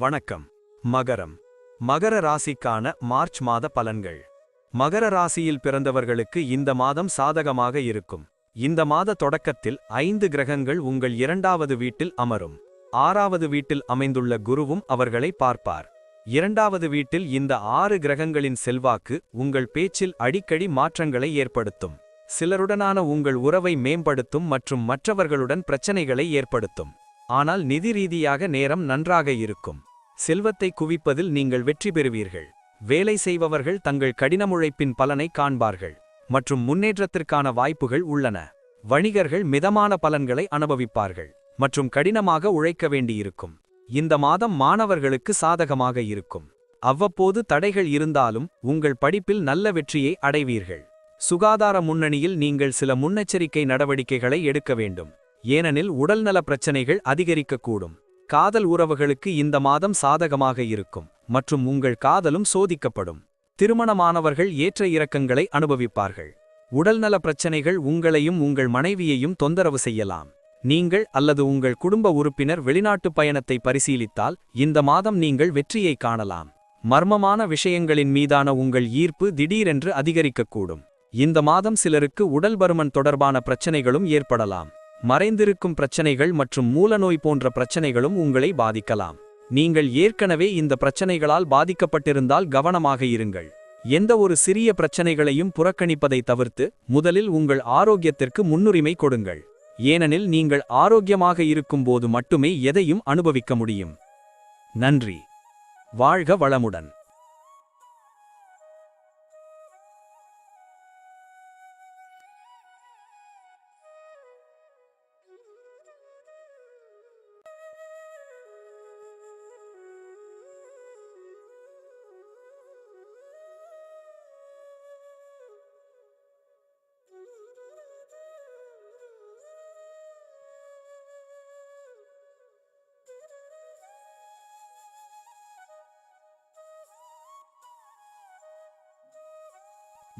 வணக்கம். மகரம். மகர ராசிக்கான மார்ச் மாத பலன்கள். மகர ராசியில் பிறந்தவர்களுக்கு இந்த மாதம் சாதகமாக இருக்கும். இந்த மாத தொடக்கத்தில் 5 கிரகங்கள் உங்கள் 2வது வீட்டில் அமரும். 6வது வீட்டில் அமைந்துள்ள குருவும் அவர்களை பார்ப்பார். 2வது வீட்டில் இந்த 6 கிரகங்களின் செல்வாக்கு உங்கள் பேச்சில் அடிக்கடி மாற்றங்களை ஏற்படுத்தும். சிலருடனான உங்கள் உறவை மேம்படுத்தும் மற்றும் மற்றவர்களுடன் பிரச்சனைகளை ஏற்படுத்தும். ஆனால் நிதி ரீதியாக நேரம் நன்றாக இருக்கும். செல்வத்தை குவிப்பதில் நீங்கள் வெற்றி பெறுவீர்கள். வேலை செய்பவர்கள் தங்கள் கடின உழைப்பின் பலனை காண்பார்கள் மற்றும் முன்னேற்றத்திற்கான வாய்ப்புகள் உள்ளன. வணிகர்கள் மிதமான பலன்களை அனுபவிப்பார்கள் மற்றும் கடினமாக உழைக்க வேண்டியிருக்கும். இந்த மாதம் மாணவர்களுக்கு சாதகமாக இருக்கும். அவ்வப்போது தடைகள் இருந்தாலும் உங்கள் படிப்பில் நல்ல வெற்றியை அடைவீர்கள். சுகாதார முன்னணியில் நீங்கள் சில முன்னெச்சரிக்கை நடவடிக்கைகளை எடுக்க வேண்டும், ஏனெனில் உடல்நல பிரச்சனைகள் அதிகரிக்கக்கூடும். காதல் உறவுகளுக்கு இந்த மாதம் சாதகமாக இருக்கும் மற்றும் உங்கள் காதலும் சோதிக்கப்படும். திருமணமானவர்கள் ஏற்ற இறக்கங்களை அனுபவிப்பார்கள். உடல்நல பிரச்சனைகள் உங்களையும் உங்கள் மனைவியையும் தொந்தரவு செய்யலாம். நீங்கள் அல்லது உங்கள் குடும்ப உறுப்பினர் வெளிநாட்டு பயணத்தை பரிசீலித்தால் இந்த மாதம் நீங்கள் வெற்றியை காணலாம். மர்மமான விஷயங்களின் மீதான உங்கள் ஈர்ப்பு திடீரென்று அதிகரிக்கக்கூடும். இந்த மாதம் சிலருக்கு உடல் பருமன் தொடர்பான பிரச்சனைகளும் ஏற்படலாம். மறைந்திருக்கும் பிரச்சனைகள் மற்றும் மூலநோய் போன்ற பிரச்சனைகளும் உங்களை பாதிக்கலாம். நீங்கள் ஏற்கனவே இந்த பிரச்சனைகளால் பாதிக்கப்பட்டிருந்தால் கவனமாக இருங்கள். எந்த ஒரு சிறிய பிரச்சனைகளையும் புறக்கணிப்பதை தவிர்த்து முதலில் உங்கள் ஆரோக்கியத்திற்கு முன்னுரிமை கொடுங்கள், ஏனெனில் நீங்கள் ஆரோக்கியமாக இருக்கும்போது மட்டுமே எதையும் அனுபவிக்க முடியும். நன்றி. வாழ்க வளமுடன்.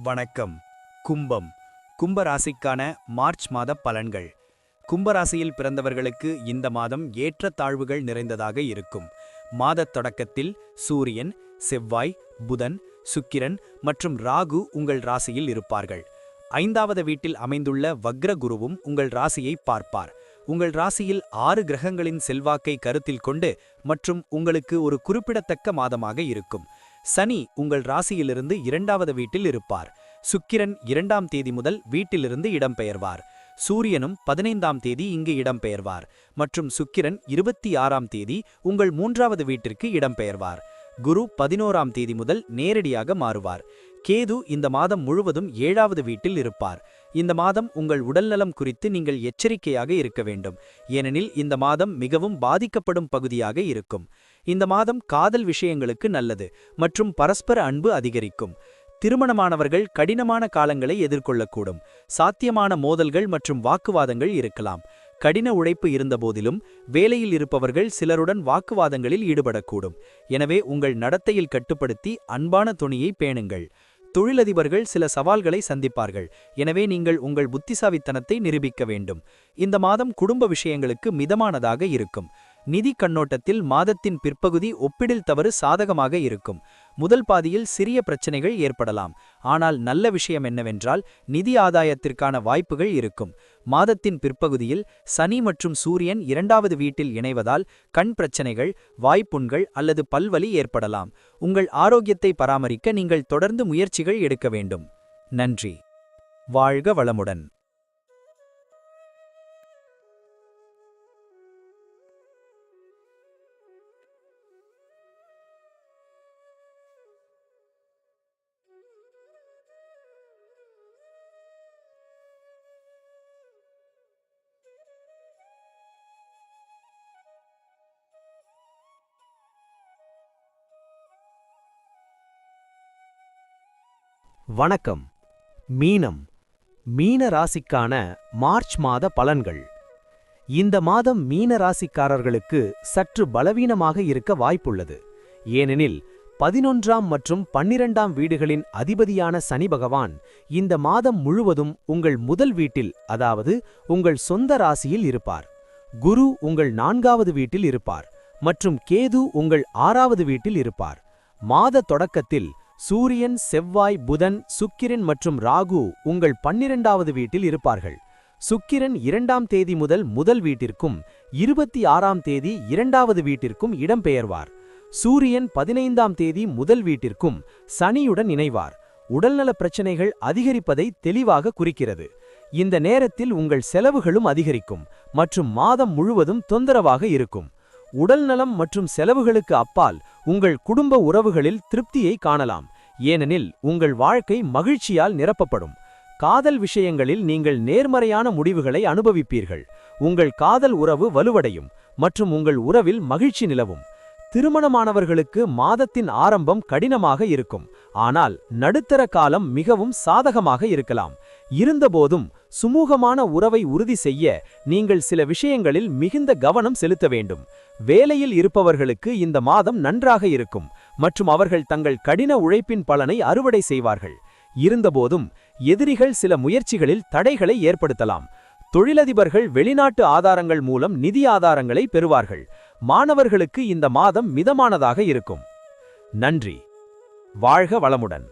வணக்கம். கும்பம். கும்பராசிக்கான மார்ச் மாத பலன்கள். கும்பராசியில் பிறந்தவர்களுக்கு இந்த மாதம் ஏற்றத்தாழ்வுகள் நிறைந்ததாக இருக்கும். மாதத் தொடக்கத்தில் சூரியன், செவ்வாய், புதன், சுக்கிரன் மற்றும் ராகு உங்கள் ராசியில் இருப்பார்கள். 5வது வீட்டில் அமைந்துள்ள வக்ர குருவும் உங்கள் ராசியை பார்ப்பார். உங்கள் ராசியில் 6 கிரகங்களின் செல்வாக்கை கருத்தில் கொண்டு மற்றும் உங்களுக்கு ஒரு குறிப்பிடத்தக்க மாதமாக இருக்கும். சனி உங்கள் ராசியிலிருந்து 2வது வீட்டில் இருப்பார். சுக்கிரன் 2ஆம் தேதி முதல் வீட்டிலிருந்து இடம்பெயர்வார். சூரியனும் 15ஆம் தேதி இங்கு இடம்பெயர்வார் மற்றும் சுக்கிரன் 26ஆம் தேதி உங்கள் 3வது வீட்டிற்கு இடம்பெயர்வார். குரு 11ஆம் தேதி முதல் நேரடியாக மாறுவார். கேது இந்த மாதம் முழுவதும் 7வது வீட்டில் இருப்பார். இந்த மாதம் உங்கள் உடல்நலம் குறித்து நீங்கள் எச்சரிக்கையாக இருக்க வேண்டும், ஏனெனில் இந்த மாதம் மிகவும் பாதிக்கப்படும் பகுதியாக இருக்கும். இந்த மாதம் காதல் விஷயங்களுக்கு நல்லது மற்றும் பரஸ்பர அன்பு அதிகரிக்கும். திருமணமானவர்கள் கடினமான காலங்களை எதிர்கொள்ளக்கூடும். சாத்தியமான மோதல்கள் மற்றும் வாக்குவாதங்கள் இருக்கலாம். கடின உழைப்பு இருந்தபோதிலும் வேலையில் இருப்பவர்கள் சிலருடன் வாக்குவாதங்களில் ஈடுபடக்கூடும். எனவே உங்கள் நடத்தையில் கட்டுப்படுத்தி அன்பான துணியை பேணுங்கள். தொழிலதிபர்கள் சில சவால்களை சந்திப்பார்கள், எனவே நீங்கள் உங்கள் புத்திசாலித்தனத்தை நிரூபிக்க வேண்டும். இந்த மாதம் குடும்ப விஷயங்களுக்கு மிதமானதாக இருக்கும். நிதி கண்ணோட்டத்தில் மாதத்தின் பிற்பகுதி ஒப்பிடில் தவறு சாதகமாக இருக்கும். முதல் பாதியில் சிறிய பிரச்சனைகள் ஏற்படலாம், ஆனால் நல்ல விஷயம் என்னவென்றால் நிதி ஆதாயத்திற்கான வாய்ப்புகள் இருக்கும். மாதத்தின் பிற்பகுதியில் சனி மற்றும் சூரியன் 2வது வீட்டில் இணைவதால் கண் பிரச்சனைகள், வாய்ப்புண்கள் அல்லது பல்வலி ஏற்படலாம். உங்கள் ஆரோக்கியத்தை பராமரிக்க நீங்கள் தொடர்ந்து முயற்சிகள் எடுக்க வேண்டும். நன்றி. வாழ்க வளமுடன். வணக்கம். மீனம். மீன ராசிக்கான மார்ச் மாத பலன்கள். இந்த மாதம் மீன ராசிக்காரர்களுக்கு சற்று பலவீனமாக இருக்க வாய்ப்புள்ளது, ஏனெனில் 11ஆம் மற்றும் 12ஆம் வீடுகளின் அதிபதியான சனி பகவான் இந்த மாதம் முழுவதும் உங்கள் முதல் வீட்டில், அதாவது உங்கள் சொந்த ராசியில் இருப்பார். குரு உங்கள் 4வது வீட்டில் இருப்பார் மற்றும் கேது உங்கள் 6வது வீட்டில் இருப்பார். மாத தொடக்கத்தில் சூரியன், செவ்வாய், புதன், சுக்கிரன் மற்றும் ராகு உங்கள் 12வது வீட்டில் இருப்பார்கள். சுக்கிரன் 2ஆம் தேதி முதல் முதல் வீட்டிற்கும் 26ஆம் தேதி 2வது வீட்டிற்கும் இடம்பெயர்வார். சூரியன் 15ஆம் தேதி முதல் வீட்டிற்கும் சனியுடன் இணைவார். உடல்நலப் பிரச்சனைகள் அதிகரிப்பதை தெளிவாக குறிக்கிறது. இந்த நேரத்தில் உங்கள் செலவுகளும் அதிகரிக்கும் மற்றும் மாதம் முழுவதும் தொந்தரவாக இருக்கும். உடல்நலம் மற்றும் செலவுகளுக்கு அப்பால் உங்கள் குடும்ப உறவுகளில் திருப்தியை காணலாம், ஏனெனில் உங்கள் வாழ்க்கை மகிழ்ச்சியால் நிரப்பப்படும். காதல் விஷயங்களில் நீங்கள் நேர்மறையான முடிவுகளை அனுபவிப்பீர்கள். உங்கள் காதல் உறவு வலுவடையும் மற்றும் உங்கள் உறவில் மகிழ்ச்சி நிலவும். திருமணமானவர்களுக்கு மாதத்தின் ஆரம்பம் கடினமாக இருக்கும், ஆனால் நடுத்தர காலம் மிகவும் சாதகமாக இருக்கலாம். இருந்தபோதும் சுமூகமான உறவை உறுதி செய்ய நீங்கள் சில விஷயங்களில் மிகுந்த கவனம் செலுத்த வேண்டும். வேலையில் இருப்பவர்களுக்கு இந்த மாதம் நன்றாக இருக்கும் மற்றும் அவர்கள் தங்கள் கடின உழைப்பின் பலனை அறுவடை செய்வார்கள். இருந்தபோதும் எதிரிகள் சில முயற்சிகளில் தடைகளை ஏற்படுத்தலாம். தொழிலதிபர்கள் வெளிநாட்டு ஆதாரங்கள் மூலம் நிதி ஆதாரங்களை பெறுவார்கள். மாணவர்களுக்கு இந்த மாதம் மிதமானதாக இருக்கும். நன்றி. வாழ்க வளமுடன்.